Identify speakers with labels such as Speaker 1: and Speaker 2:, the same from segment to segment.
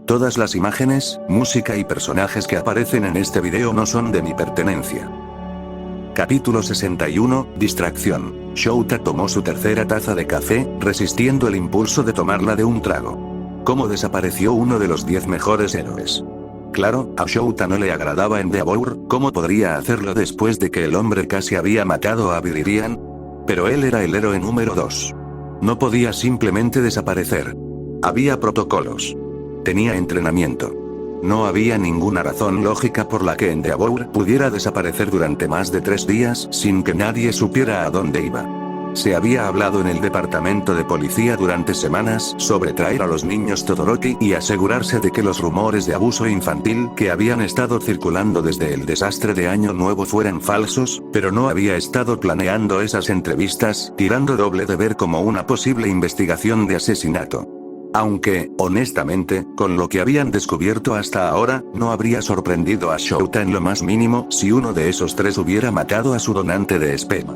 Speaker 1: Todas las imágenes, música y personajes que aparecen en este video no son de mi pertenencia. Capítulo 61, Distracción. Shouta tomó su tercera taza de café, resistiendo el impulso de tomarla de un trago. ¿Cómo desapareció uno de los 10 mejores héroes? Claro, a Shouta no le agradaba Endeavor, ¿cómo podría hacerlo después de que el hombre casi había matado a Viridian? Pero él era el héroe número 2. No podía simplemente desaparecer. Había protocolos. Tenía entrenamiento. No había ninguna razón lógica por la que Endeavor pudiera desaparecer durante más de 3 días sin que nadie supiera a dónde iba. Se había hablado en el departamento de policía durante semanas sobre traer a los niños Todoroki y asegurarse de que los rumores de abuso infantil que habían estado circulando desde el desastre de Año Nuevo fueran falsos, pero no había estado planeando esas entrevistas, tirando doble deber como una posible investigación de asesinato. Aunque, honestamente, con lo que habían descubierto hasta ahora, no habría sorprendido a Shouta en lo más mínimo si uno de esos 3 hubiera matado a su donante de esperma.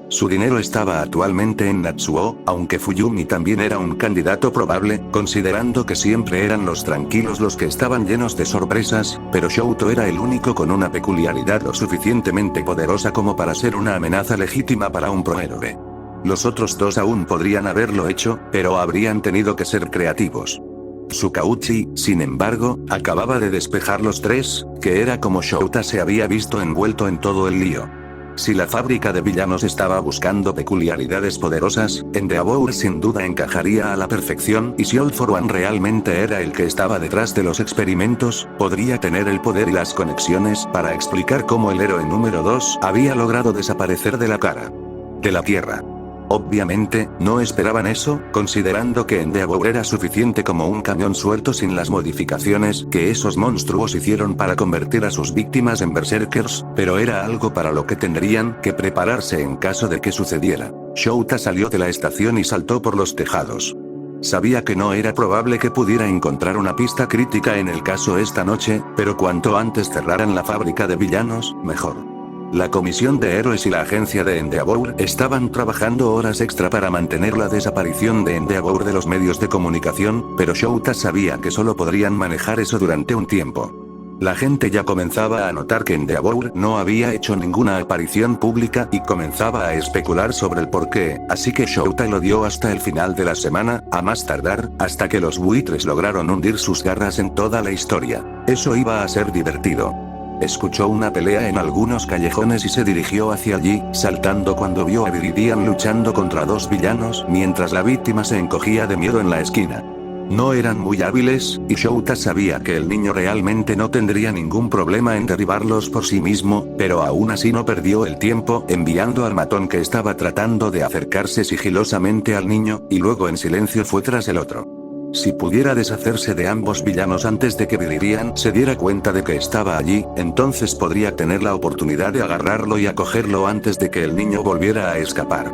Speaker 1: Su dinero estaba actualmente en Natsuo, aunque Fuyumi también era un candidato probable, considerando que siempre eran los tranquilos los que estaban llenos de sorpresas, pero Shouto era el único con una peculiaridad lo suficientemente poderosa como para ser una amenaza legítima para un prohéroe. Los otros 2 aún podrían haberlo hecho, pero habrían tenido que ser creativos. Tsukauchi, sin embargo, acababa de despejar los 3, que era como Shouta se había visto envuelto en todo el lío. Si la fábrica de villanos estaba buscando peculiaridades poderosas, Endeavor sin duda encajaría a la perfección, y si All for One realmente era el que estaba detrás de los experimentos, podría tener el poder y las conexiones para explicar cómo el héroe número 2 había logrado desaparecer de la Tierra. Obviamente, no esperaban eso, considerando que Endeavor era suficiente como un camión suelto sin las modificaciones que esos monstruos hicieron para convertir a sus víctimas en berserkers, pero era algo para lo que tendrían que prepararse en caso de que sucediera. Shouta salió de la estación y saltó por los tejados. Sabía que no era probable que pudiera encontrar una pista crítica en el caso esta noche, pero cuanto antes cerraran la fábrica de villanos, mejor. La Comisión de Héroes y la agencia de Endeavor estaban trabajando horas extra para mantener la desaparición de Endeavor de los medios de comunicación, pero Shouta sabía que solo podrían manejar eso durante un tiempo. La gente ya comenzaba a notar que Endeavor no había hecho ninguna aparición pública y comenzaba a especular sobre el porqué, así que Shouta lo dio hasta el final de la semana, a más tardar, hasta que los buitres lograron hundir sus garras en toda la historia. Eso iba a ser divertido. Escuchó una pelea en algunos callejones y se dirigió hacia allí, saltando cuando vio a Viridian luchando contra 2 villanos mientras la víctima se encogía de miedo en la esquina. No eran muy hábiles, y Shouta sabía que el niño realmente no tendría ningún problema en derribarlos por sí mismo, pero aún así no perdió el tiempo enviando al matón que estaba tratando de acercarse sigilosamente al niño, y luego en silencio fue tras el otro. Si pudiera deshacerse de ambos villanos antes de que Viridian se diera cuenta de que estaba allí, entonces podría tener la oportunidad de agarrarlo y acogerlo antes de que el niño volviera a escapar.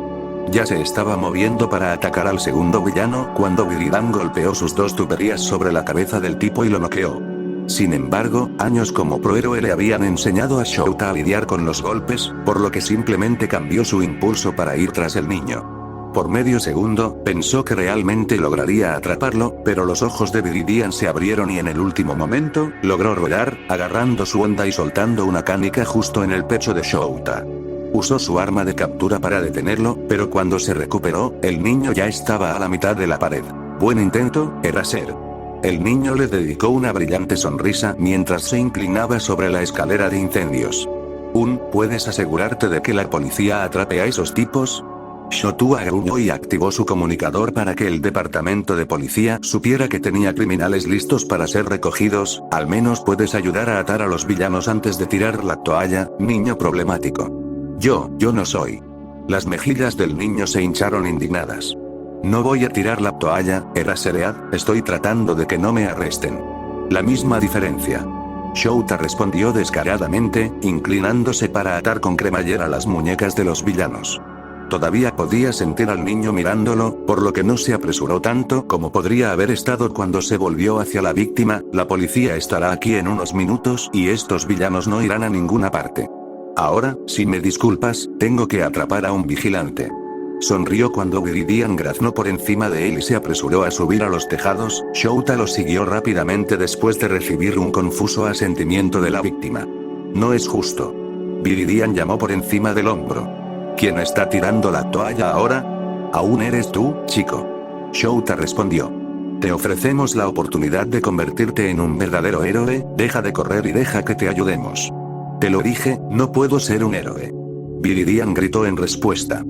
Speaker 1: Ya se estaba moviendo para atacar al segundo villano cuando Viridian golpeó sus 2 tuberías sobre la cabeza del tipo y lo noqueó. Sin embargo, años como prohéroe le habían enseñado a Shouta a lidiar con los golpes, por lo que simplemente cambió su impulso para ir tras el niño. Por medio segundo, pensó que realmente lograría atraparlo, pero los ojos de Viridian se abrieron y en el último momento, logró rodar, agarrando su onda y soltando una canica justo en el pecho de Shouta. Usó su arma de captura para detenerlo, pero cuando se recuperó, el niño ya estaba a la mitad de la pared. Buen intento, Eraser. El niño le dedicó una brillante sonrisa mientras se inclinaba sobre la escalera de incendios. ¿Puedes asegurarte de que la policía atrape a esos tipos? Shotua gruñó y activó su comunicador para que el departamento de policía supiera que tenía criminales listos para ser recogidos. Al menos puedes ayudar a atar a los villanos antes de tirar la toalla, niño problemático. Yo no soy. Las mejillas del niño se hincharon indignadas. No voy a tirar la toalla, Eraseread, estoy tratando de que no me arresten. La misma diferencia. Shouta respondió descaradamente, inclinándose para atar con cremallera las muñecas de los villanos. Todavía podía sentir al niño mirándolo, por lo que no se apresuró tanto como podría haber estado cuando se volvió hacia la víctima. La policía estará aquí en unos minutos y estos villanos no irán a ninguna parte. Ahora, si me disculpas, tengo que atrapar a un vigilante. Sonrió cuando Viridian graznó por encima de él y se apresuró a subir a los tejados. Shouta lo siguió rápidamente después de recibir un confuso asentimiento de la víctima. No es justo. Viridian llamó por encima del hombro. ¿Quién está tirando la toalla ahora? ¿Aún eres tú, chico? Shouta respondió. Te ofrecemos la oportunidad de convertirte en un verdadero héroe, deja de correr y deja que te ayudemos. Te lo dije, no puedo ser un héroe. Viridian gritó en respuesta.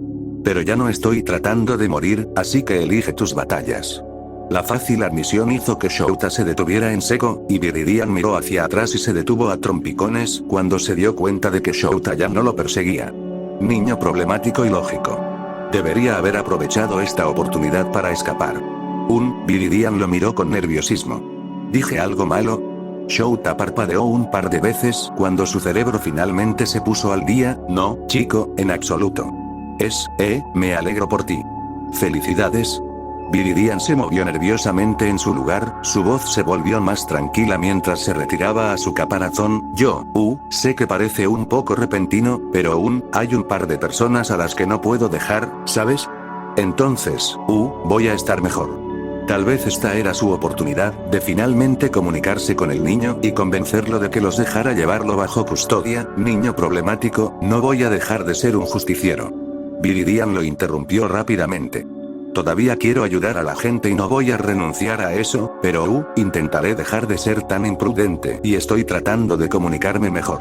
Speaker 1: Pero ya no estoy tratando de morir, así que elige tus batallas. La fácil admisión hizo que Shouta se detuviera en seco, y Viridian miró hacia atrás y se detuvo a trompicones cuando se dio cuenta de que Shouta ya no lo perseguía. Niño problemático y lógico. Debería haber aprovechado esta oportunidad para escapar. Viridian lo miró con nerviosismo. ¿Dije algo malo? Shouta parpadeó un par de veces cuando su cerebro finalmente se puso al día. No, chico, en absoluto. Me alegro por ti. Felicidades. Viridian se movió nerviosamente en su lugar, su voz se volvió más tranquila mientras se retiraba a su caparazón. Sé que parece un poco repentino, pero hay un par de personas a las que no puedo dejar, ¿sabes? Entonces, voy a estar mejor. Tal vez esta era su oportunidad de finalmente comunicarse con el niño y convencerlo de que los dejara llevarlo bajo custodia. Niño problemático, no voy a dejar de ser un justiciero. Viridian lo interrumpió rápidamente. Todavía quiero ayudar a la gente y no voy a renunciar a eso, pero intentaré dejar de ser tan imprudente y estoy tratando de comunicarme mejor.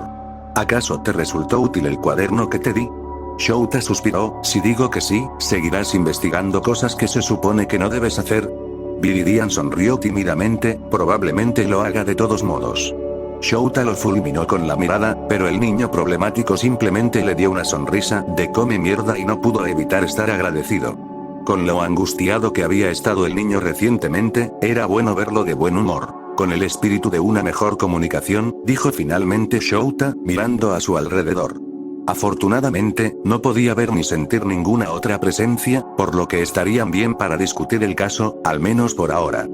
Speaker 1: ¿Acaso te resultó útil el cuaderno que te di? Shouta suspiró. Si digo que sí, seguirás investigando cosas que se supone que no debes hacer. Viridian sonrió tímidamente, probablemente lo haga de todos modos. Shouta lo fulminó con la mirada, pero el niño problemático simplemente le dio una sonrisa de come mierda y no pudo evitar estar agradecido. Con lo angustiado que había estado el niño recientemente, era bueno verlo de buen humor. Con el espíritu de una mejor comunicación, dijo finalmente Shouta, mirando a su alrededor. Afortunadamente, no podía ver ni sentir ninguna otra presencia, por lo que estarían bien para discutir el caso, al menos por ahora.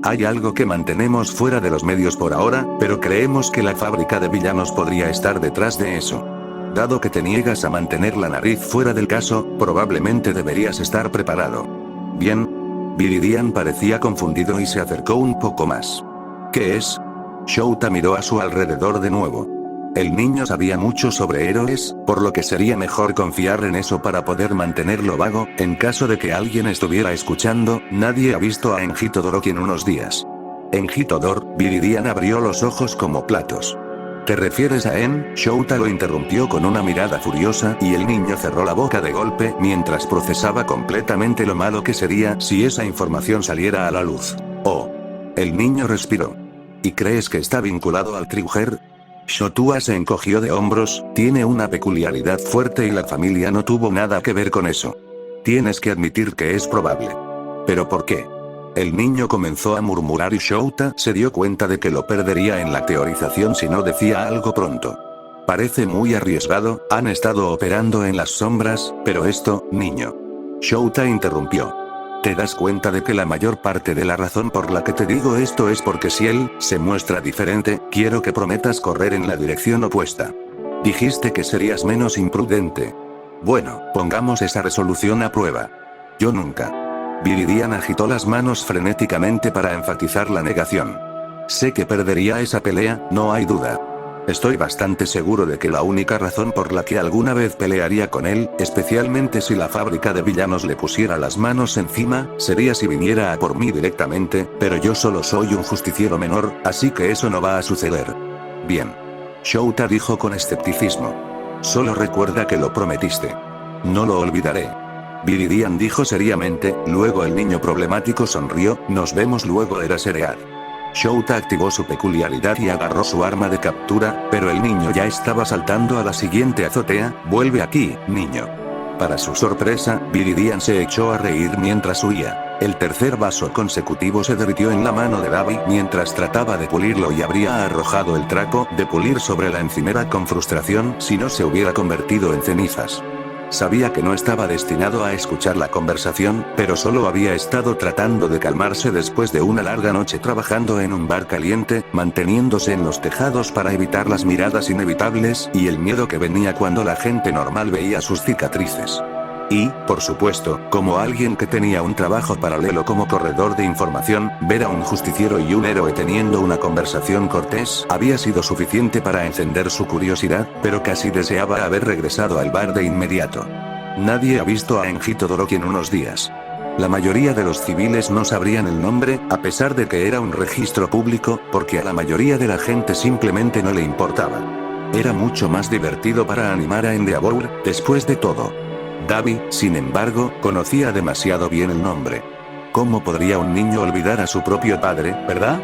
Speaker 1: Hay algo que mantenemos fuera de los medios por ahora, pero creemos que la fábrica de villanos podría estar detrás de eso. Dado que te niegas a mantener la nariz fuera del caso, probablemente deberías estar preparado. Bien. Viridian parecía confundido y se acercó un poco más. ¿Qué es? Shouta miró a su alrededor de nuevo. El niño sabía mucho sobre héroes, por lo que sería mejor confiar en eso para poder mantenerlo vago. En caso de que alguien estuviera escuchando, nadie ha visto a Enjitodoro en unos días. ¿Enjitodor? Viridian abrió los ojos como platos. ¿Te refieres a En? Shouta lo interrumpió con una mirada furiosa y el niño cerró la boca de golpe mientras procesaba completamente lo malo que sería si esa información saliera a la luz. El niño respiró. ¿Y crees que está vinculado al Trigger? Shotua se encogió de hombros, tiene una peculiaridad fuerte y la familia no tuvo nada que ver con eso. Tienes que admitir que es probable. ¿Pero por qué? El niño comenzó a murmurar y Shouta se dio cuenta de que lo perdería en la teorización si no decía algo pronto. Parece muy arriesgado, han estado operando en las sombras, pero esto, niño. Shouta interrumpió. ¿Te das cuenta de que la mayor parte de la razón por la que te digo esto es porque si él se muestra diferente, quiero que prometas correr en la dirección opuesta? Dijiste que serías menos imprudente. Bueno, pongamos esa resolución a prueba. Yo nunca. Viridian agitó las manos frenéticamente para enfatizar la negación. Sé que perdería esa pelea, no hay duda. Estoy bastante seguro de que la única razón por la que alguna vez pelearía con él, especialmente si la fábrica de villanos le pusiera las manos encima, sería si viniera a por mí directamente, pero yo solo soy un justiciero menor, así que eso no va a suceder. Bien. Shouta dijo con escepticismo. Solo recuerda que lo prometiste. No lo olvidaré. Viridian dijo seriamente, luego el niño problemático sonrió, nos vemos luego Eraseread. Shouta activó su peculiaridad y agarró su arma de captura, pero el niño ya estaba saltando a la siguiente azotea. Vuelve aquí, niño. Para su sorpresa, Viridian se echó a reír mientras huía. El tercer vaso consecutivo se derritió en la mano de Davi mientras trataba de pulirlo y habría arrojado el trapo de pulir sobre la encimera con frustración si no se hubiera convertido en cenizas. Sabía que no estaba destinado a escuchar la conversación, pero solo había estado tratando de calmarse después de una larga noche trabajando en un bar caliente, manteniéndose en los tejados para evitar las miradas inevitables y el miedo que venía cuando la gente normal veía sus cicatrices. Y, por supuesto, como alguien que tenía un trabajo paralelo como corredor de información, ver a un justiciero y un héroe teniendo una conversación cortés había sido suficiente para encender su curiosidad, pero casi deseaba haber regresado al bar de inmediato. Nadie ha visto a Enji Todoroki en unos días. La mayoría de los civiles no sabrían el nombre, a pesar de que era un registro público, porque a la mayoría de la gente simplemente no le importaba. Era mucho más divertido para animar a Endeavor, después de todo. Davi, sin embargo, conocía demasiado bien el nombre. ¿Cómo podría un niño olvidar a su propio padre, verdad?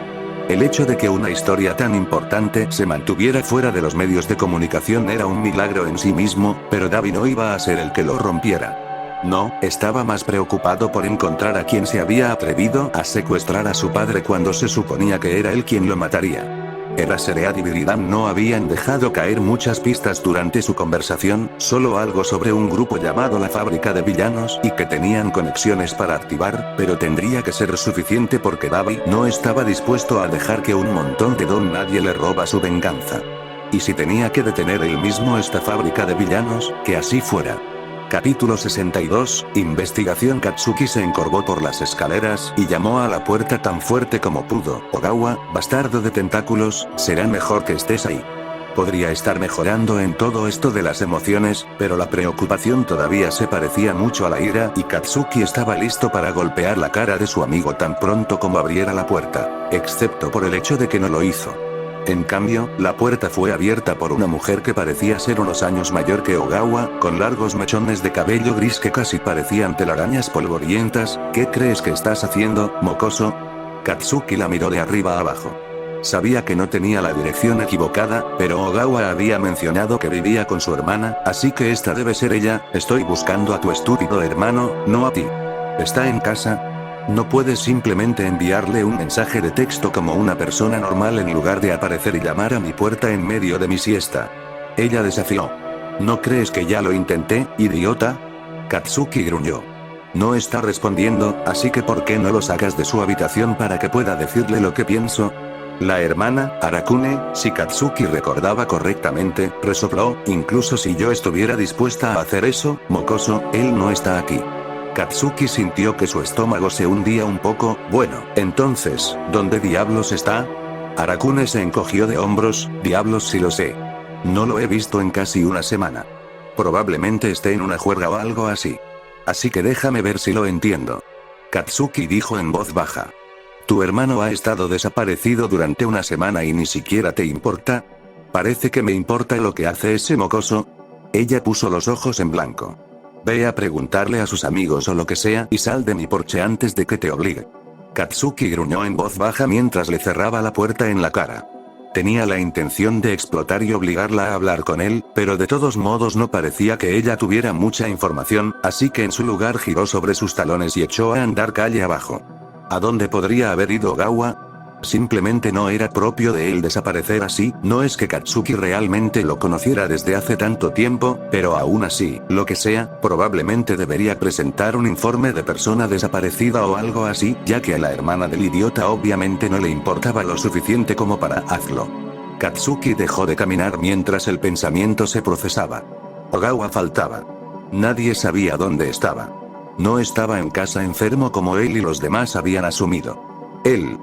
Speaker 1: El hecho de que una historia tan importante se mantuviera fuera de los medios de comunicación era un milagro en sí mismo, pero Davi no iba a ser el que lo rompiera. No, estaba más preocupado por encontrar a quien se había atrevido a secuestrar a su padre cuando se suponía que era él quien lo mataría. Eraserhead y Viridam no habían dejado caer muchas pistas durante su conversación, solo algo sobre un grupo llamado la Fábrica de Villanos y que tenían conexiones para activar, pero tendría que ser suficiente porque Davi no estaba dispuesto a dejar que un montón de don nadie le roba su venganza. Y si tenía que detener él mismo esta fábrica de villanos, que así fuera. Capítulo 62, Investigación. Katsuki se encorvó por las escaleras y llamó a la puerta tan fuerte como pudo. Ogawa, bastardo de tentáculos, será mejor que estés ahí. Podría estar mejorando en todo esto de las emociones, pero la preocupación todavía se parecía mucho a la ira y Katsuki estaba listo para golpear la cara de su amigo tan pronto como abriera la puerta, excepto por el hecho de que no lo hizo. En cambio, la puerta fue abierta por una mujer que parecía ser unos años mayor que Ogawa, con largos mechones de cabello gris que casi parecían telarañas polvorientas. ¿Qué crees que estás haciendo, mocoso? Katsuki la miró de arriba a abajo. Sabía que no tenía la dirección equivocada, pero Ogawa había mencionado que vivía con su hermana, así que esta debe ser ella. Estoy buscando a tu estúpido hermano, no a ti. ¿Está en casa? No puedes simplemente enviarle un mensaje de texto como una persona normal en lugar de aparecer y llamar a mi puerta en medio de mi siesta. Ella desafió. ¿No crees que ya lo intenté, idiota? Katsuki gruñó. No está respondiendo, así que ¿por qué no lo sacas de su habitación para que pueda decirle lo que pienso? La hermana, Arakune, si Katsuki recordaba correctamente, resopló, incluso si yo estuviera dispuesta a hacer eso, mocoso, él no está aquí. Katsuki sintió que su estómago se hundía un poco. Bueno, entonces, ¿dónde diablos está? Arakune se encogió de hombros. Diablos si lo sé. No lo he visto en casi una semana. Probablemente esté en una juerga o algo así. Así que déjame ver si lo entiendo. Katsuki dijo en voz baja. Tu hermano ha estado desaparecido durante una semana y ni siquiera te importa. Parece que me importa lo que hace ese mocoso. Ella puso los ojos en blanco. Ve a preguntarle a sus amigos o lo que sea y sal de mi porche antes de que te obligue. Katsuki gruñó en voz baja mientras le cerraba la puerta en la cara. Tenía la intención de explotar y obligarla a hablar con él, pero de todos modos no parecía que ella tuviera mucha información, así que en su lugar giró sobre sus talones y echó a andar calle abajo. ¿A dónde podría haber ido Ogawa? Simplemente no era propio de él desaparecer así. No es que Katsuki realmente lo conociera desde hace tanto tiempo, pero aún así, lo que sea, probablemente debería presentar un informe de persona desaparecida o algo así, ya que a la hermana del idiota obviamente no le importaba lo suficiente como para hacerlo. Katsuki dejó de caminar mientras el pensamiento se procesaba. Ogawa faltaba. Nadie sabía dónde estaba. No estaba en casa enfermo como él y los demás habían asumido.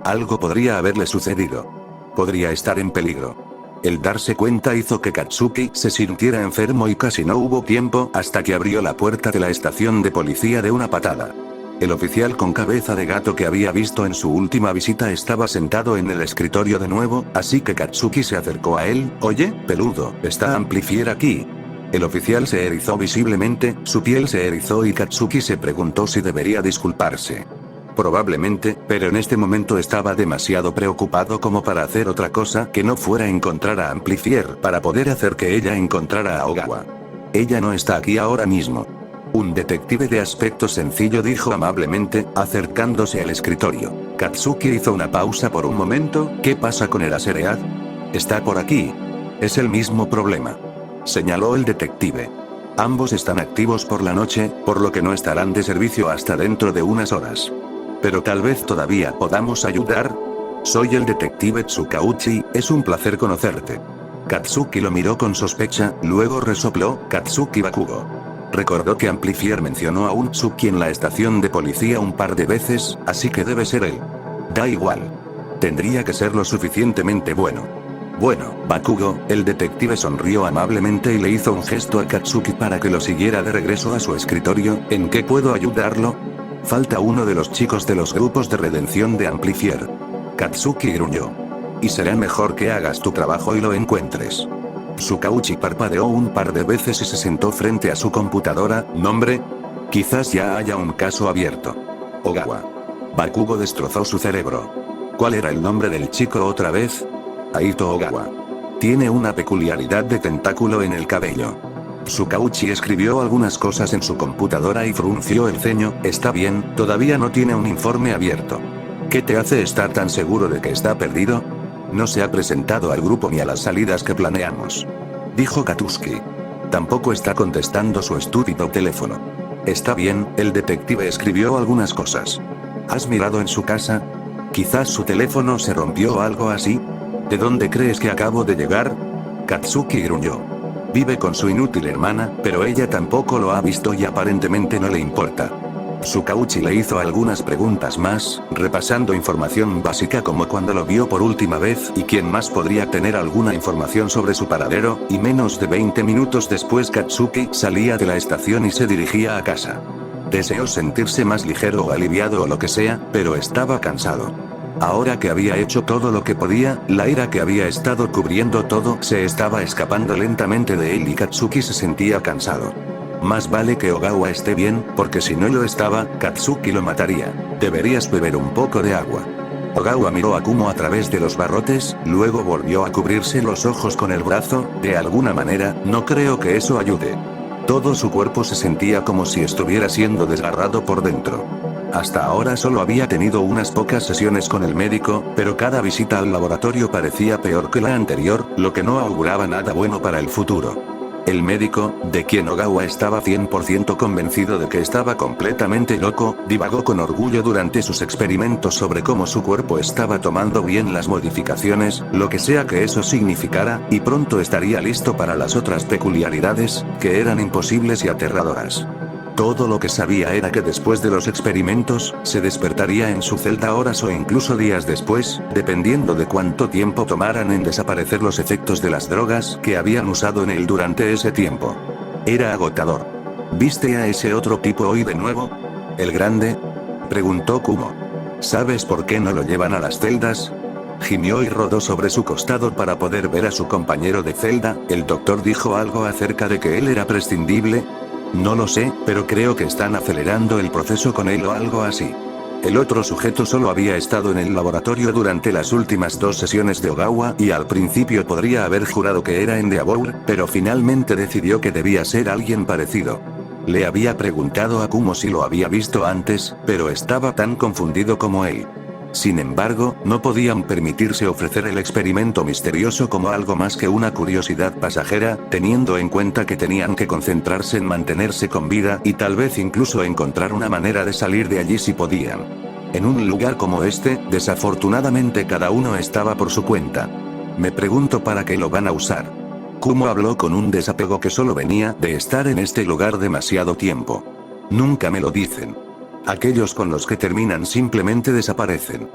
Speaker 1: Algo podría haberle sucedido. Podría estar en peligro. El darse cuenta hizo que Katsuki se sintiera enfermo y casi no hubo tiempo hasta que abrió la puerta de la estación de policía de una patada. El oficial con cabeza de gato que había visto en su última visita estaba sentado en el escritorio de nuevo, así que Katsuki se acercó a él. Oye, peludo, ¿está Amplifier aquí? El oficial se erizó visiblemente, su piel se erizó y Katsuki se preguntó si debería disculparse. Probablemente, pero en este momento estaba demasiado preocupado como para hacer otra cosa que no fuera encontrar a Amplifier para poder hacer que ella encontrara a Ogawa. Ella no está aquí ahora mismo. Un detective de aspecto sencillo dijo amablemente, acercándose al escritorio. Katsuki hizo una pausa por un momento. ¿Qué pasa con Eraserhead? Está por aquí. Es el mismo problema. Señaló el detective. Ambos están activos por la noche, por lo que no estarán de servicio hasta dentro de unas horas. Pero tal vez todavía podamos ayudar. Soy el detective Tsukauchi, es un placer conocerte. Katsuki lo miró con sospecha, luego resopló. Katsuki Bakugo. Recordó que Amplifier mencionó a Un-Suki en la estación de policía un par de veces, así que debe ser él. Da igual. Tendría que ser lo suficientemente bueno. Bueno, Bakugo, el detective sonrió amablemente y le hizo un gesto a Katsuki para que lo siguiera de regreso a su escritorio. ¿En qué puedo ayudarlo? Falta uno de los chicos de los grupos de redención de Amplifier. Katsuki gruñó. Y será mejor que hagas tu trabajo y lo encuentres. Tsukauchi parpadeó un par de veces y se sentó frente a su computadora. ¿Nombre? Quizás ya haya un caso abierto. Ogawa. Bakugo destrozó su cerebro. ¿Cuál era el nombre del chico otra vez? Aito Ogawa. Tiene una peculiaridad de tentáculo en el cabello. Tsukauchi escribió algunas cosas en su computadora y frunció el ceño. Está bien, todavía no tiene un informe abierto. ¿Qué te hace estar tan seguro de que está perdido? No se ha presentado al grupo ni a las salidas que planeamos. Dijo Katsuki. Tampoco está contestando su estúpido teléfono. Está bien, el detective escribió algunas cosas. ¿Has mirado en su casa? Quizás su teléfono se rompió o algo así. ¿De dónde crees que acabo de llegar? Katsuki gruñó. Vive con su inútil hermana, pero ella tampoco lo ha visto y aparentemente no le importa. Tsukauchi le hizo algunas preguntas más, repasando información básica como cuando lo vio por última vez y quién más podría tener alguna información sobre su paradero, y menos de 20 minutos después Katsuki salía de la estación y se dirigía a casa. Deseó sentirse más ligero o aliviado o lo que sea, pero estaba cansado. Ahora que había hecho todo lo que podía, la ira que había estado cubriendo todo se estaba escapando lentamente de él y Katsuki se sentía cansado. Más vale que Ogawa esté bien, porque si no lo estaba, Katsuki lo mataría. Deberías beber un poco de agua. Ogawa miró a Kumo a través de los barrotes, luego volvió a cubrirse los ojos con el brazo. De alguna manera, no creo que eso ayude. Todo su cuerpo se sentía como si estuviera siendo desgarrado por dentro. Hasta ahora solo había tenido unas pocas sesiones con el médico, pero cada visita al laboratorio parecía peor que la anterior, lo que no auguraba nada bueno para el futuro. El médico, de quien Ogawa estaba 100% convencido de que estaba completamente loco, divagó con orgullo durante sus experimentos sobre cómo su cuerpo estaba tomando bien las modificaciones, lo que sea que eso significara, y pronto estaría listo para las otras peculiaridades, que eran imposibles y aterradoras. Todo lo que sabía era que después de los experimentos, se despertaría en su celda horas o incluso días después, dependiendo de cuánto tiempo tomaran en desaparecer los efectos de las drogas que habían usado en él durante ese tiempo. Era agotador. ¿Viste a ese otro tipo hoy de nuevo? ¿El grande? Preguntó Kumo. ¿Sabes por qué no lo llevan a las celdas? Gimió y rodó sobre su costado para poder ver a su compañero de celda. ¿El doctor dijo algo acerca de que él era prescindible? No lo sé, pero creo que están acelerando el proceso con él o algo así. El otro sujeto solo había estado en el laboratorio durante las últimas 2 sesiones de Ogawa y al principio podría haber jurado que era Endeavor, pero finalmente decidió que debía ser alguien parecido. Le había preguntado a Kumo si lo había visto antes, pero estaba tan confundido como él. Sin embargo, no podían permitirse ofrecer el experimento misterioso como algo más que una curiosidad pasajera, teniendo en cuenta que tenían que concentrarse en mantenerse con vida y tal vez incluso encontrar una manera de salir de allí si podían. En un lugar como este, desafortunadamente cada uno estaba por su cuenta. Me pregunto para qué lo van a usar. Kumo habló con un desapego que solo venía de estar en este lugar demasiado tiempo. Nunca me lo dicen. Aquellos con los que terminan simplemente desaparecen.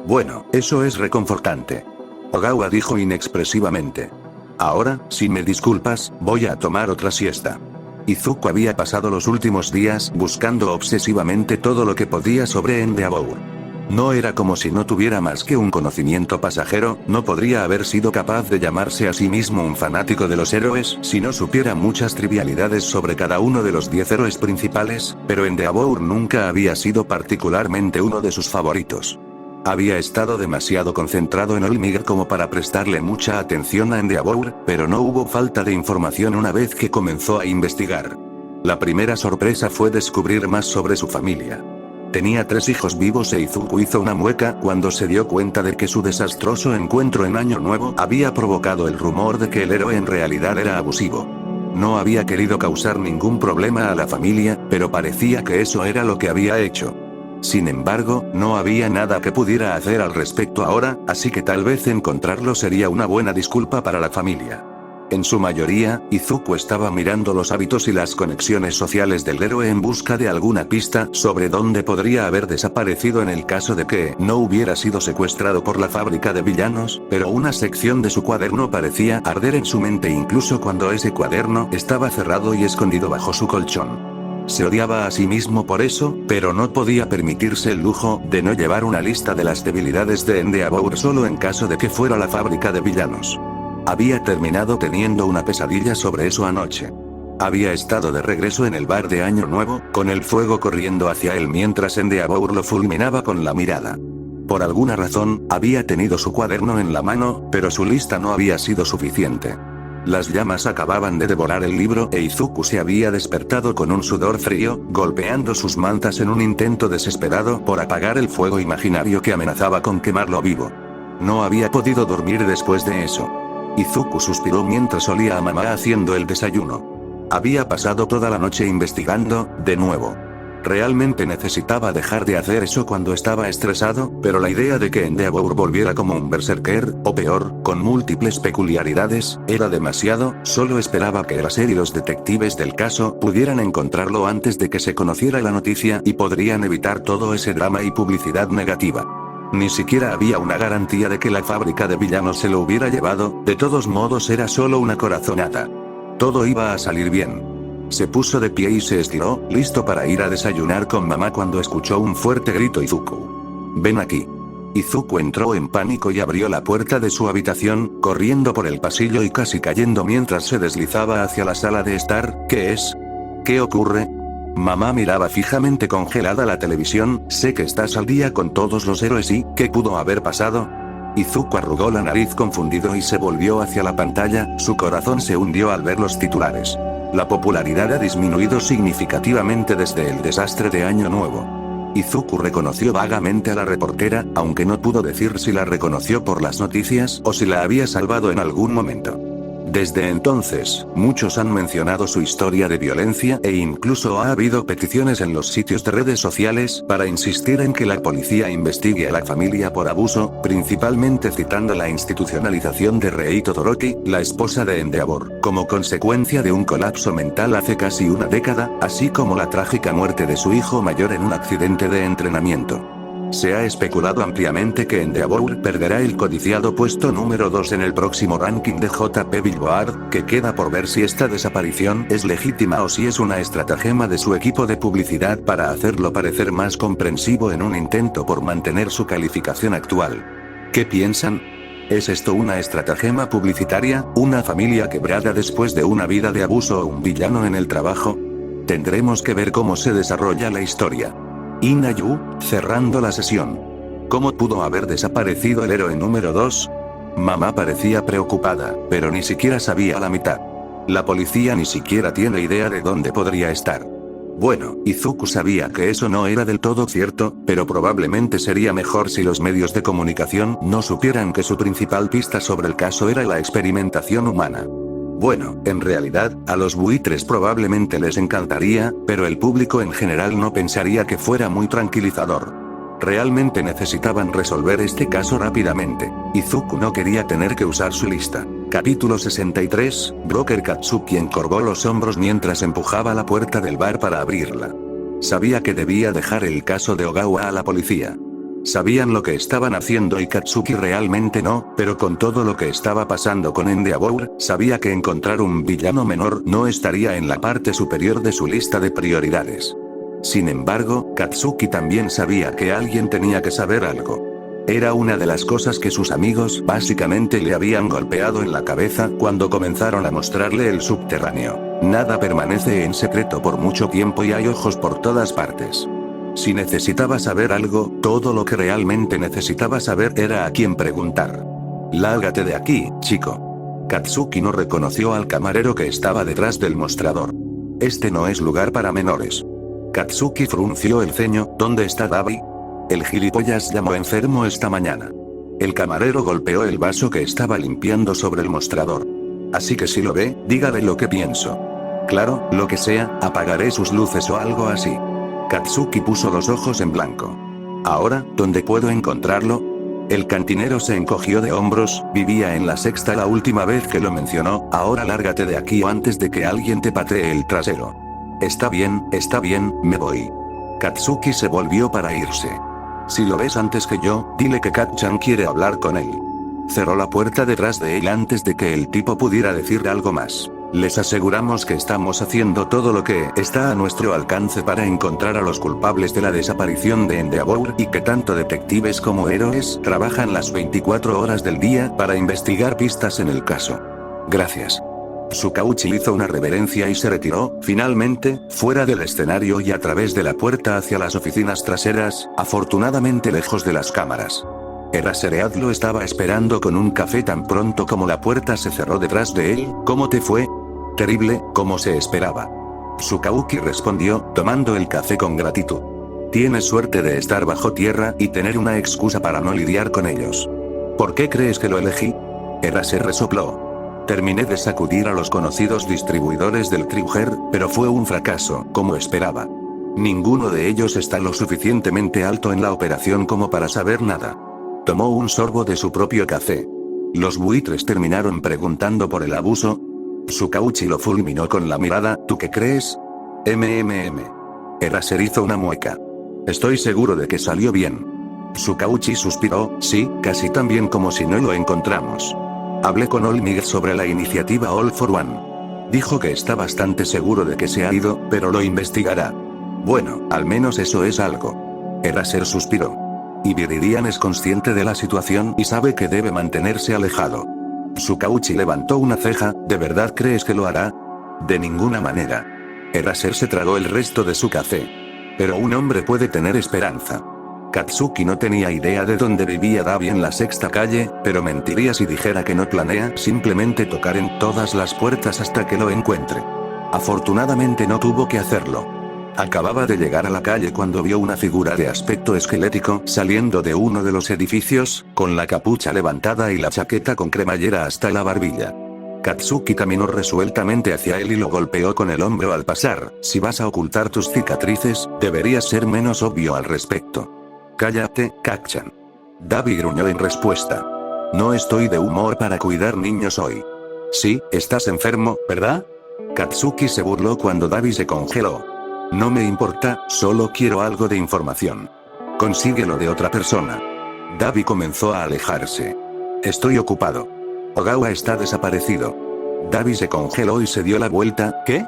Speaker 1: Bueno, eso es reconfortante. Ogawa dijo inexpresivamente. Ahora, si me disculpas, voy a tomar otra siesta. Izuku había pasado los últimos días buscando obsesivamente todo lo que podía sobre Endeavor. No era como si no tuviera más que un conocimiento pasajero, no podría haber sido capaz de llamarse a sí mismo un fanático de los héroes si no supiera muchas trivialidades sobre cada uno de los 10 héroes principales, pero Endeavor nunca había sido particularmente uno de sus favoritos. Había estado demasiado concentrado en Olmig como para prestarle mucha atención a Endeavor, pero no hubo falta de información una vez que comenzó a investigar. La primera sorpresa fue descubrir más sobre su familia. Tenía 3 hijos vivos e Izuku hizo una mueca cuando se dio cuenta de que su desastroso encuentro en Año Nuevo había provocado el rumor de que el héroe en realidad era abusivo. No había querido causar ningún problema a la familia, pero parecía que eso era lo que había hecho. Sin embargo, no había nada que pudiera hacer al respecto ahora, así que tal vez encontrarlo sería una buena disculpa para la familia. En su mayoría, Izuku estaba mirando los hábitos y las conexiones sociales del héroe en busca de alguna pista sobre dónde podría haber desaparecido en el caso de que no hubiera sido secuestrado por la fábrica de villanos, pero una sección de su cuaderno parecía arder en su mente incluso cuando ese cuaderno estaba cerrado y escondido bajo su colchón. Se odiaba a sí mismo por eso, pero no podía permitirse el lujo de no llevar una lista de las debilidades de Endeavor solo en caso de que fuera la fábrica de villanos. Había terminado teniendo una pesadilla sobre eso anoche. Había estado de regreso en el bar de Año Nuevo, con el fuego corriendo hacia él mientras Endeavor lo fulminaba con la mirada. Por alguna razón, había tenido su cuaderno en la mano, pero su lista no había sido suficiente. Las llamas acababan de devorar el libro e Izuku se había despertado con un sudor frío, golpeando sus mantas en un intento desesperado por apagar el fuego imaginario que amenazaba con quemarlo vivo. No había podido dormir después de eso. Izuku suspiró mientras olía a mamá haciendo el desayuno. Había pasado toda la noche investigando, de nuevo. Realmente necesitaba dejar de hacer eso cuando estaba estresado, pero la idea de que Endeavor volviera como un berserker, o peor, con múltiples peculiaridades, era demasiado. Solo esperaba que Eraser y los detectives del caso pudieran encontrarlo antes de que se conociera la noticia y podrían evitar todo ese drama y publicidad negativa. Ni siquiera había una garantía de que la fábrica de villanos se lo hubiera llevado, de todos modos era solo una corazonada. Todo iba a salir bien. Se puso de pie y se estiró, listo para ir a desayunar con mamá cuando escuchó un fuerte grito. Izuku. Ven aquí. Izuku entró en pánico y abrió la puerta de su habitación, corriendo por el pasillo y casi cayendo mientras se deslizaba hacia la sala de estar. ¿Qué es? ¿Qué ocurre? Mamá miraba fijamente congelada la televisión. Sé que estás al día con todos los héroes y, ¿qué pudo haber pasado? Izuku arrugó la nariz confundido y se volvió hacia la pantalla, su corazón se hundió al ver los titulares. La popularidad ha disminuido significativamente desde el desastre de Año Nuevo. Izuku reconoció vagamente a la reportera, aunque no pudo decir si la reconoció por las noticias o si la había salvado en algún momento. Desde entonces, muchos han mencionado su historia de violencia e incluso ha habido peticiones en los sitios de redes sociales para insistir en que la policía investigue a la familia por abuso, principalmente citando la institucionalización de Rei Todoroki, la esposa de Endeavor, como consecuencia de un colapso mental hace casi una década, así como la trágica muerte de su hijo mayor en un accidente de entrenamiento. Se ha especulado ampliamente que Endeavor perderá el codiciado puesto número 2 en el próximo ranking de JP Billboard, que queda por ver si esta desaparición es legítima o si es una estratagema de su equipo de publicidad para hacerlo parecer más comprensivo en un intento por mantener su calificación actual. ¿Qué piensan? ¿Es esto una estratagema publicitaria, una familia quebrada después de una vida de abuso o un villano en el trabajo? Tendremos que ver cómo se desarrolla la historia. Inayu, cerrando la sesión. ¿Cómo pudo haber desaparecido el héroe número 2? Mamá parecía preocupada, pero ni siquiera sabía la mitad. La policía ni siquiera tiene idea de dónde podría estar. Bueno, Izuku sabía que eso no era del todo cierto, pero probablemente sería mejor si los medios de comunicación no supieran que su principal pista sobre el caso era la experimentación humana. Bueno, en realidad, a los buitres probablemente les encantaría, pero el público en general no pensaría que fuera muy tranquilizador. Realmente necesitaban resolver este caso rápidamente. Izuku no quería tener que usar su lista. Capítulo 63, Broker Katsuki encorvó los hombros mientras empujaba la puerta del bar para abrirla. Sabía que debía dejar el caso de Ogawa a la policía. Sabían lo que estaban haciendo y Katsuki realmente no, pero con todo lo que estaba pasando con Endeavor, sabía que encontrar un villano menor no estaría en la parte superior de su lista de prioridades. Sin embargo, Katsuki también sabía que alguien tenía que saber algo. Era una de las cosas que sus amigos básicamente le habían golpeado en la cabeza cuando comenzaron a mostrarle el subterráneo. Nada permanece en secreto por mucho tiempo y hay ojos por todas partes. Si necesitaba saber algo, todo lo que realmente necesitaba saber era a quién preguntar. Lárgate de aquí, chico. Katsuki no reconoció al camarero que estaba detrás del mostrador. Este no es lugar para menores. Katsuki frunció el ceño. ¿Dónde está Dabi? El gilipollas llamó enfermo esta mañana. El camarero golpeó el vaso que estaba limpiando sobre el mostrador. Así que si lo ve, dígale lo que pienso. Claro, lo que sea, apagaré sus luces o algo así. Katsuki puso los ojos en blanco. ¿Ahora, dónde puedo encontrarlo? El cantinero se encogió de hombros, vivía en la sexta la última vez que lo mencionó, ahora lárgate de aquí o antes de que alguien te patee el trasero. Está bien, me voy. Katsuki se volvió para irse. Si lo ves antes que yo, dile que Kat-chan quiere hablar con él. Cerró la puerta detrás de él antes de que el tipo pudiera decir algo más. Les aseguramos que estamos haciendo todo lo que está a nuestro alcance para encontrar a los culpables de la desaparición de Endeavor y que tanto detectives como héroes trabajan las 24 horas del día para investigar pistas en el caso. Gracias. Tsukauchi hizo una reverencia y se retiró, finalmente, fuera del escenario y a través de la puerta hacia las oficinas traseras, afortunadamente lejos de las cámaras. Eraserhead lo estaba esperando con un café tan pronto como la puerta se cerró detrás de él. ¿Cómo te fue? Terrible, como se esperaba. Tsukauchi respondió, tomando el café con gratitud. Tienes suerte de estar bajo tierra y tener una excusa para no lidiar con ellos. ¿Por qué crees que lo elegí? Eraser resopló. Terminé de sacudir a los conocidos distribuidores del Kruger, pero fue un fracaso, como esperaba. Ninguno de ellos está lo suficientemente alto en la operación como para saber nada. Tomó un sorbo de su propio café. Los buitres terminaron preguntando por el abuso. Tsukauchi lo fulminó con la mirada. ¿Tú qué crees? Eraser hizo una mueca. Estoy seguro de que salió bien. Tsukauchi suspiró. Sí, casi tan bien como si no lo encontramos. Hablé con Olmig sobre la iniciativa All for One. Dijo que está bastante seguro de que se ha ido, pero lo investigará. Bueno, al menos eso es algo. Eraser suspiró. Y Viridian es consciente de la situación y sabe que debe mantenerse alejado. Tsukauchi levantó una ceja. ¿De verdad crees que lo hará? De ninguna manera. Eraser se tragó el resto de su café. Pero un hombre puede tener esperanza. Katsuki no tenía idea de dónde vivía Dabi en la sexta calle, pero mentiría si dijera que no planea simplemente tocar en todas las puertas hasta que lo encuentre. Afortunadamente no tuvo que hacerlo. Acababa de llegar a la calle cuando vio una figura de aspecto esquelético saliendo de uno de los edificios, con la capucha levantada y la chaqueta con cremallera hasta la barbilla. Katsuki caminó resueltamente hacia él y lo golpeó con el hombro al pasar. Si vas a ocultar tus cicatrices, deberías ser menos obvio al respecto. Cállate, Kat-chan. Dabi gruñó en respuesta. No estoy de humor para cuidar niños hoy. Sí, estás enfermo, ¿verdad? Katsuki se burló cuando Dabi se congeló. No me importa, solo quiero algo de información. Consíguelo de otra persona. Dabi comenzó a alejarse. Estoy ocupado. Ogawa está desaparecido. Dabi se congeló y se dio la vuelta. ¿Qué?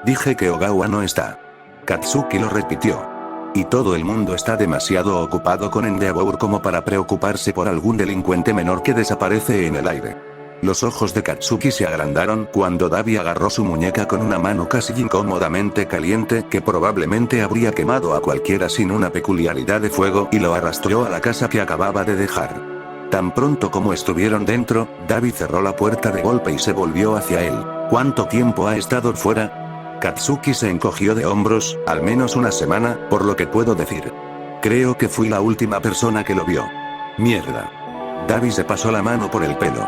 Speaker 1: Dije que Ogawa no está. Katsuki lo repitió. Y todo el mundo está demasiado ocupado con Endeavor como para preocuparse por algún delincuente menor que desaparece en el aire. Los ojos de Katsuki se agrandaron cuando Dabi agarró su muñeca con una mano casi incómodamente caliente que probablemente habría quemado a cualquiera sin una peculiaridad de fuego y lo arrastró a la casa que acababa de dejar. Tan pronto como estuvieron dentro, Dabi cerró la puerta de golpe y se volvió hacia él. ¿Cuánto tiempo ha estado fuera? Katsuki se encogió de hombros. Al menos una semana, por lo que puedo decir. Creo que fui la última persona que lo vio. Mierda. Dabi se pasó la mano por el pelo.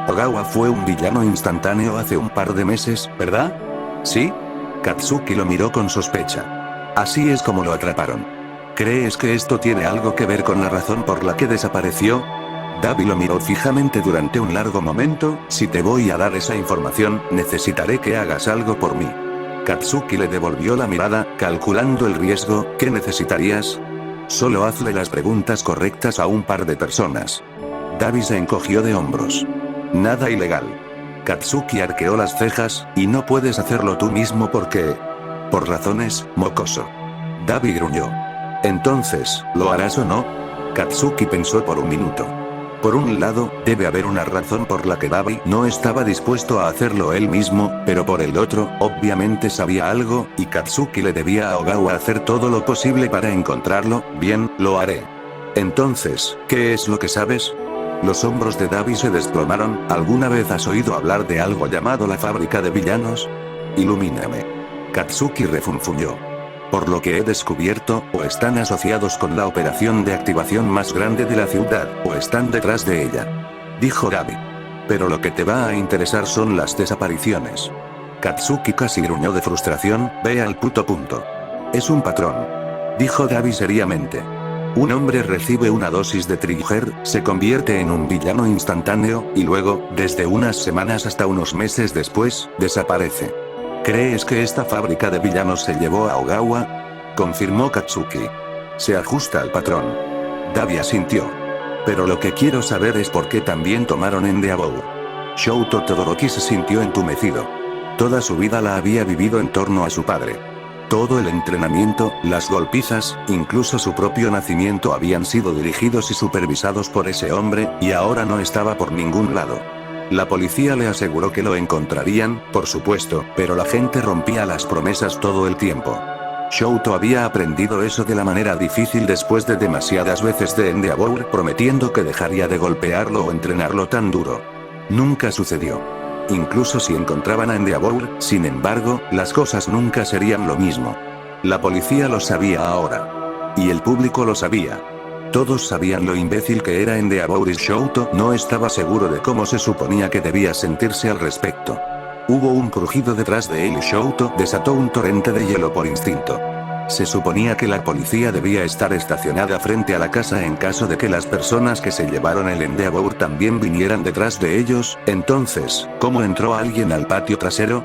Speaker 1: Ogawa fue un villano instantáneo hace un par de meses, ¿verdad? ¿Sí? Katsuki lo miró con sospecha. Así es como lo atraparon. ¿Crees que esto tiene algo que ver con la razón por la que desapareció? Dabi lo miró fijamente durante un largo momento. Si te voy a dar esa información, necesitaré que hagas algo por mí. Katsuki le devolvió la mirada, calculando el riesgo. ¿Qué necesitarías? Solo hazle las preguntas correctas a un par de personas. Dabi se encogió de hombros. Nada ilegal. Katsuki arqueó las cejas. Y no puedes hacerlo tú mismo porque... Por razones, mocoso. Dabi gruñó. Entonces, ¿lo harás o no? Katsuki pensó por un minuto. Por un lado, debe haber una razón por la que Dabi no estaba dispuesto a hacerlo él mismo, pero por el otro, obviamente sabía algo, y Katsuki le debía a Ogawa hacer todo lo posible para encontrarlo. Bien, lo haré. Entonces, ¿qué es lo que sabes? Los hombros de Dabi se desplomaron. ¿Alguna vez has oído hablar de algo llamado la fábrica de villanos? Ilumíname. Katsuki refunfuñó. Por lo que he descubierto, o están asociados con la operación de activación más grande de la ciudad, o están detrás de ella. Dijo Dabi. Pero lo que te va a interesar son las desapariciones. Katsuki casi gruñó de frustración. Ve al puto punto. Es un patrón. Dijo Dabi seriamente. Un hombre recibe una dosis de trigger, se convierte en un villano instantáneo, y luego, desde unas semanas hasta unos meses después, desaparece. ¿Crees que esta fábrica de villanos se llevó a Ogawa? Confirmó Katsuki. Se ajusta al patrón. Dabi asintió. Pero lo que quiero saber es por qué también tomaron Endeavor. Shouto Todoroki se sintió entumecido. Toda su vida la había vivido en torno a su padre. Todo el entrenamiento, las golpizas, incluso su propio nacimiento habían sido dirigidos y supervisados por ese hombre, y ahora no estaba por ningún lado. La policía le aseguró que lo encontrarían, por supuesto, pero la gente rompía las promesas todo el tiempo. Shouto había aprendido eso de la manera difícil después de demasiadas veces de Endeavor prometiendo que dejaría de golpearlo o entrenarlo tan duro. Nunca sucedió. Incluso si encontraban a Endeavor, sin embargo, las cosas nunca serían lo mismo. La policía lo sabía ahora. Y el público lo sabía. Todos sabían lo imbécil que era Endeavor y Shouto no estaba seguro de cómo se suponía que debía sentirse al respecto. Hubo un crujido detrás de él y Shouto desató un torrente de hielo por instinto. Se suponía que la policía debía estar estacionada frente a la casa en caso de que las personas que se llevaron el Endeavor también vinieran detrás de ellos. Entonces, ¿cómo entró alguien al patio trasero?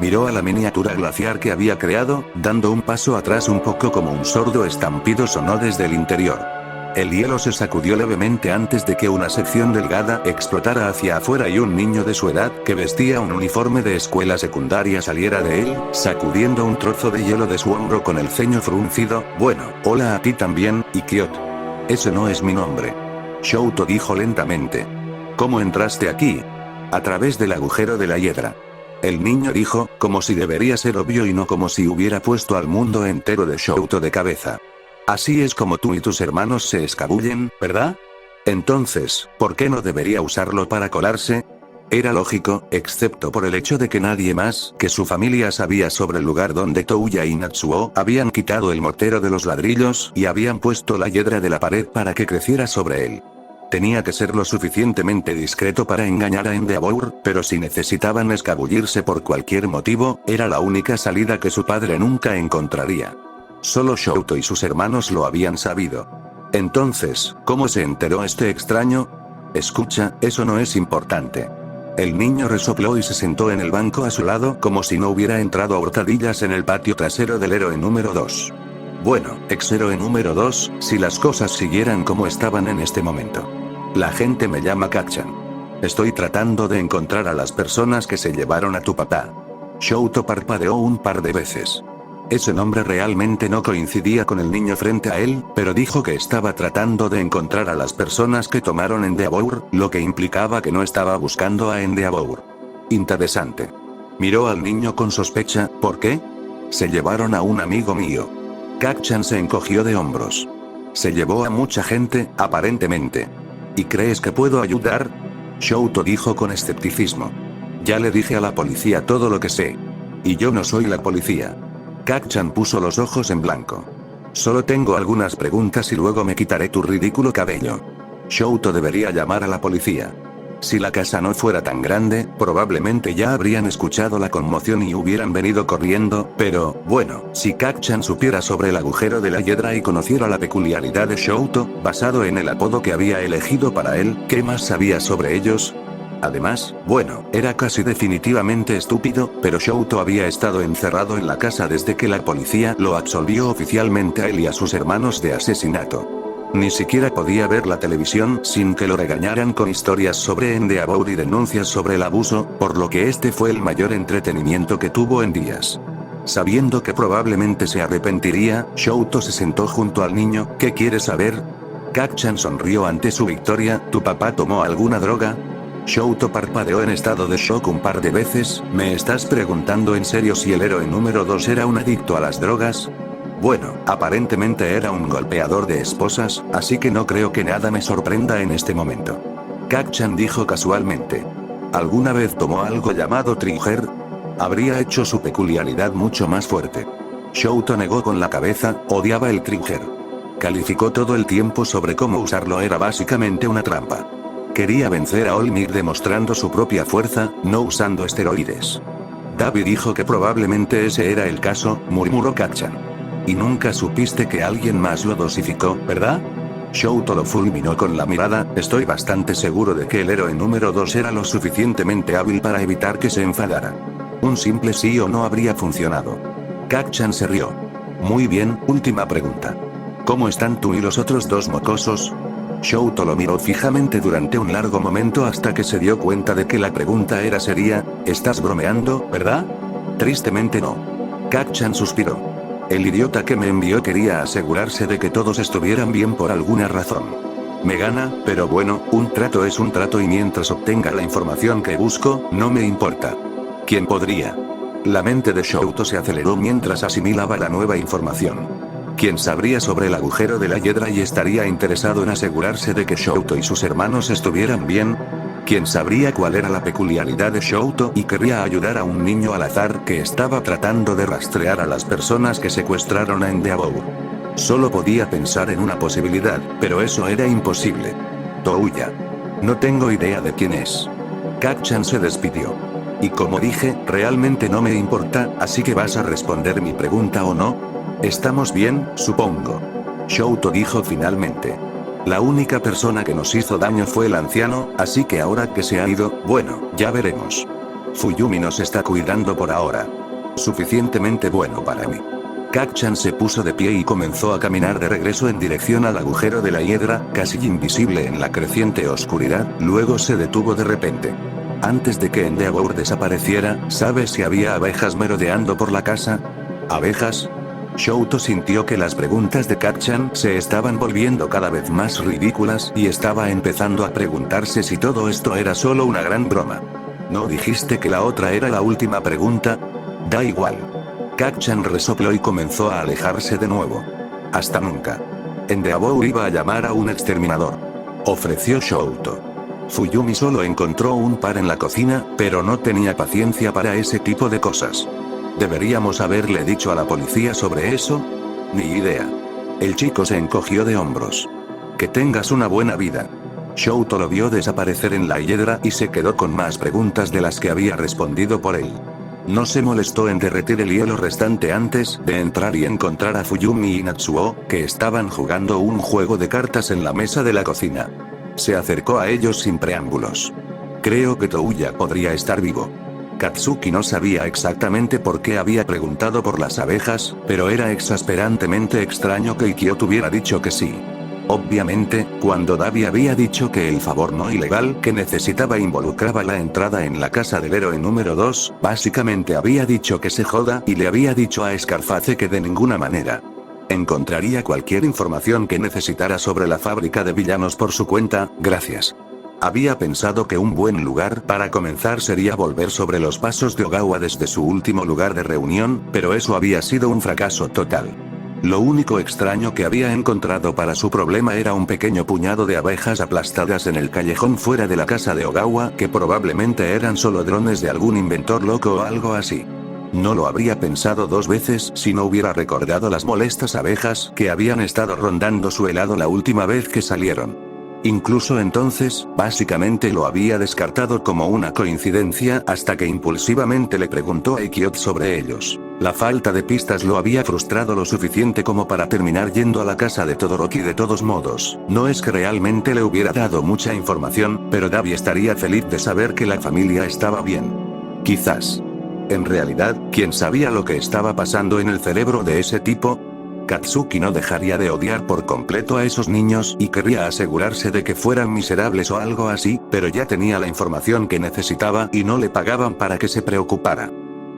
Speaker 1: Miró a la miniatura glaciar que había creado, dando un paso atrás un poco como un sordo estampido sonó desde el interior. El hielo se sacudió levemente antes de que una sección delgada explotara hacia afuera y un niño de su edad que vestía un uniforme de escuela secundaria saliera de él, sacudiendo un trozo de hielo de su hombro con el ceño fruncido. Bueno, hola a ti también, Ikiot. Ese no es mi nombre. Shouto dijo lentamente. ¿Cómo entraste aquí? A través del agujero de la hiedra. El niño dijo, como si debería ser obvio y no como si hubiera puesto al mundo entero de Shouto de cabeza. Así es como tú y tus hermanos se escabullen, ¿verdad? Entonces, ¿por qué no debería usarlo para colarse? Era lógico, excepto por el hecho de que nadie más que su familia sabía sobre el lugar donde Touya y Natsuo habían quitado el mortero de los ladrillos y habían puesto la hiedra de la pared para que creciera sobre él. Tenía que ser lo suficientemente discreto para engañar a Endeavor, pero si necesitaban escabullirse por cualquier motivo, era la única salida que su padre nunca encontraría. Solo Shouto y sus hermanos lo habían sabido. Entonces, ¿cómo se enteró este extraño? Escucha, eso no es importante. El niño resopló y se sentó en el banco a su lado como si no hubiera entrado a hurtadillas en el patio trasero del héroe número 2. Bueno, ex-héroe número 2, si las cosas siguieran como estaban en este momento. La gente me llama Kacchan. Estoy tratando de encontrar a las personas que se llevaron a tu papá. Shouto parpadeó un par de veces. Ese nombre realmente no coincidía con el niño frente a él, pero dijo que estaba tratando de encontrar a las personas que tomaron Endeavor, lo que implicaba que no estaba buscando a Endeavor. Interesante. Miró al niño con sospecha. ¿Por qué? Se llevaron a un amigo mío. Kacchan se encogió de hombros. Se llevó a mucha gente, aparentemente. ¿Y crees que puedo ayudar? Shouto dijo con escepticismo. Ya le dije a la policía todo lo que sé. Y yo no soy la policía. Kacchan puso los ojos en blanco. Solo tengo algunas preguntas y luego me quitaré tu ridículo cabello. Shouto debería llamar a la policía. Si la casa no fuera tan grande, probablemente ya habrían escuchado la conmoción y hubieran venido corriendo, pero, bueno, si Kacchan supiera sobre el agujero de la hiedra y conociera la peculiaridad de Shouto, basado en el apodo que había elegido para él, ¿qué más sabía sobre ellos? Además, bueno, era casi definitivamente estúpido, pero Shouto había estado encerrado en la casa desde que la policía lo absolvió oficialmente a él y a sus hermanos de asesinato. Ni siquiera podía ver la televisión sin que lo regañaran con historias sobre Endeavor y denuncias sobre el abuso, por lo que este fue el mayor entretenimiento que tuvo en días. Sabiendo que probablemente se arrepentiría, Shouto se sentó junto al niño. ¿Qué quieres saber? Kacchan sonrió ante su victoria. ¿Tu papá tomó alguna droga? Shouto parpadeó en estado de shock un par de veces. ¿Me estás preguntando en serio si el héroe número 2 era un adicto a las drogas? Bueno, aparentemente era un golpeador de esposas, así que no creo que nada me sorprenda en este momento. Kacchan dijo casualmente. ¿Alguna vez tomó algo llamado trigger? Habría hecho su peculiaridad mucho más fuerte. Shouto negó con la cabeza. Odiaba el trigger. Calificó todo el tiempo sobre cómo usarlo, era básicamente una trampa. Quería vencer a Olmir demostrando su propia fuerza, no usando esteroides. Dabi dijo que probablemente ese era el caso, murmuró Kacchan. Y nunca supiste que alguien más lo dosificó, ¿verdad? Shouto lo fulminó con la mirada. Estoy bastante seguro de que el héroe número 2 era lo suficientemente hábil para evitar que se enfadara. Un simple sí o no habría funcionado. Kacchan se rió. Muy bien, última pregunta. ¿Cómo están tú y los otros dos mocosos? Shouto lo miró fijamente durante un largo momento hasta que se dio cuenta de que la pregunta era seria. ¿Estás bromeando, verdad? Tristemente no. Kacchan suspiró. El idiota que me envió quería asegurarse de que todos estuvieran bien por alguna razón. Me gana, pero bueno, un trato es un trato y mientras obtenga la información que busco, no me importa. ¿Quién podría? La mente de Shouto se aceleró mientras asimilaba la nueva información. ¿Quién sabría sobre el agujero de la hiedra y estaría interesado en asegurarse de que Shouto y sus hermanos estuvieran bien? ¿Quién sabría cuál era la peculiaridad de Shouto y querría ayudar a un niño al azar que estaba tratando de rastrear a las personas que secuestraron a Endeavor? Solo podía pensar en una posibilidad, pero eso era imposible. Touya. No tengo idea de quién es. Kacchan se despidió. Y como dije, realmente no me importa, así que vas a responder mi pregunta o no. Estamos bien, supongo. Shouto dijo finalmente. La única persona que nos hizo daño fue el anciano, así que ahora que se ha ido, bueno, ya veremos. Fuyumi nos está cuidando por ahora. Suficientemente bueno para mí. Kacchan se puso de pie y comenzó a caminar de regreso en dirección al agujero de la hiedra, casi invisible en la creciente oscuridad, luego se detuvo de repente. Antes de que Endeavor desapareciera, ¿sabes si había abejas merodeando por la casa? ¿Abejas? Shouto sintió que las preguntas de Kacchan se estaban volviendo cada vez más ridículas y estaba empezando a preguntarse si todo esto era solo una gran broma. ¿No dijiste que la otra era la última pregunta? Da igual. Kacchan resopló y comenzó a alejarse de nuevo. Hasta nunca. Endeavor iba a llamar a un exterminador. Ofreció Shouto. Fuyumi solo encontró un par en la cocina, pero no tenía paciencia para ese tipo de cosas. ¿Deberíamos haberle dicho a la policía sobre eso? Ni idea. El chico se encogió de hombros. Que tengas una buena vida. Shouto lo vio desaparecer en la hiedra y se quedó con más preguntas de las que había respondido por él. No se molestó en derretir el hielo restante antes de entrar y encontrar a Fuyumi y Natsuo, que estaban jugando un juego de cartas en la mesa de la cocina. Se acercó a ellos sin preámbulos. Creo que Touya podría estar vivo. Katsuki no sabía exactamente por qué había preguntado por las abejas, pero era exasperantemente extraño que Ikkyo hubiera dicho que sí. Obviamente, cuando Dabi había dicho que el favor no ilegal que necesitaba involucraba la entrada en la casa del héroe número 2, básicamente había dicho que se joda y le había dicho a Scarface que de ninguna manera encontraría cualquier información que necesitara sobre la fábrica de villanos por su cuenta, gracias. Había pensado que un buen lugar para comenzar sería volver sobre los pasos de Ogawa desde su último lugar de reunión, pero eso había sido un fracaso total. Lo único extraño que había encontrado para su problema era un pequeño puñado de abejas aplastadas en el callejón fuera de la casa de Ogawa, que probablemente eran solo drones de algún inventor loco o algo así. No lo habría pensado dos veces si no hubiera recordado las molestas abejas que habían estado rondando su helado la última vez que salieron. Incluso entonces, básicamente lo había descartado como una coincidencia hasta que impulsivamente le preguntó a Ikkyo sobre ellos. La falta de pistas lo había frustrado lo suficiente como para terminar yendo a la casa de Todoroki de todos modos. No es que realmente le hubiera dado mucha información, pero Dabi estaría feliz de saber que la familia estaba bien. Quizás. En realidad, ¿quién sabía lo que estaba pasando en el cerebro de ese tipo? Katsuki no dejaría de odiar por completo a esos niños y querría asegurarse de que fueran miserables o algo así, pero ya tenía la información que necesitaba y no le pagaban para que se preocupara.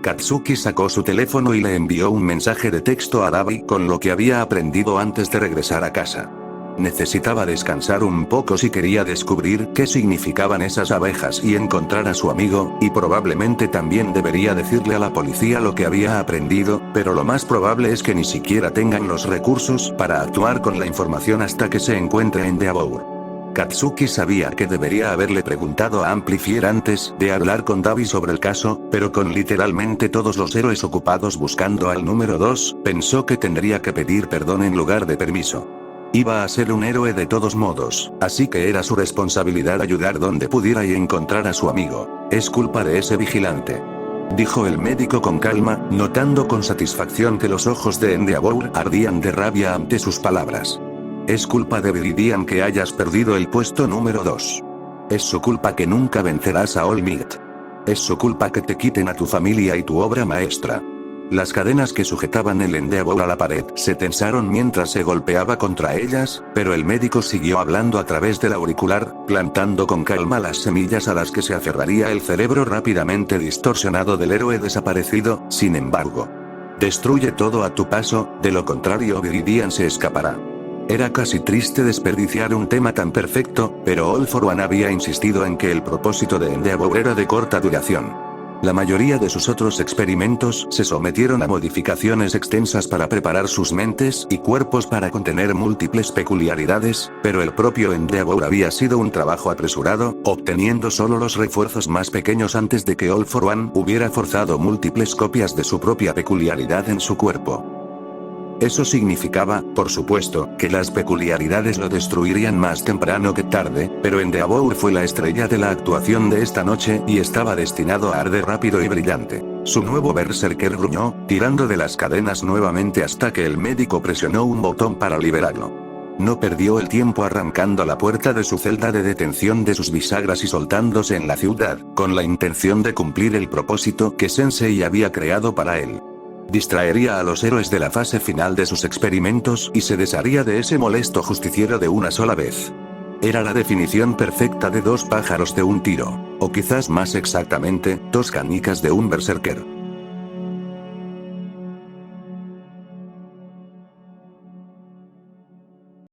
Speaker 1: Katsuki sacó su teléfono y le envió un mensaje de texto a Dabi con lo que había aprendido antes de regresar a casa. Necesitaba descansar un poco si quería descubrir qué significaban esas abejas y encontrar a su amigo, y probablemente también debería decirle a la policía lo que había aprendido, pero lo más probable es que ni siquiera tengan los recursos para actuar con la información hasta que se encuentre en Endeavor. Katsuki sabía que debería haberle preguntado a Amplifier antes de hablar con Dabi sobre el caso, pero con literalmente todos los héroes ocupados buscando al número 2, pensó que tendría que pedir perdón en lugar de permiso. Iba a ser un héroe de todos modos, así que era su responsabilidad ayudar donde pudiera y encontrar a su amigo. Es culpa de ese vigilante. dijo el médico con calma, notando con satisfacción que los ojos de Endeavor ardían de rabia ante sus palabras. Es culpa de Viridian que hayas perdido el puesto número 2. Es su culpa que nunca vencerás a All Might. Es su culpa que te quiten a tu familia y tu obra maestra. Las cadenas que sujetaban el Endeavor a la pared se tensaron mientras se golpeaba contra ellas, pero el médico siguió hablando a través del auricular, plantando con calma las semillas a las que se aferraría el cerebro rápidamente distorsionado del héroe desaparecido. Sin embargo, destruye todo a tu paso, de lo contrario Viridian se escapará. Era casi triste desperdiciar un tema tan perfecto, pero All For One había insistido en que el propósito de Endeavor era de corta duración. La mayoría de sus otros experimentos se sometieron a modificaciones extensas para preparar sus mentes y cuerpos para contener múltiples peculiaridades, pero el propio Endeavor había sido un trabajo apresurado, obteniendo solo los refuerzos más pequeños antes de que All For One hubiera forzado múltiples copias de su propia peculiaridad en su cuerpo. Eso significaba, por supuesto, que las peculiaridades lo destruirían más temprano que tarde, pero Endeavor fue la estrella de la actuación de esta noche y estaba destinado a arder rápido y brillante. Su nuevo berserker gruñó, tirando de las cadenas nuevamente hasta que el médico presionó un botón para liberarlo. No perdió el tiempo arrancando la puerta de su celda de detención de sus bisagras y soltándose en la ciudad, con la intención de cumplir el propósito que Sensei había creado para él. Distraería a los héroes de la fase final de sus experimentos y se desharía de ese molesto justiciero de una sola vez. Era la definición perfecta de dos pájaros de un tiro, o quizás más exactamente, dos canicas de un berserker.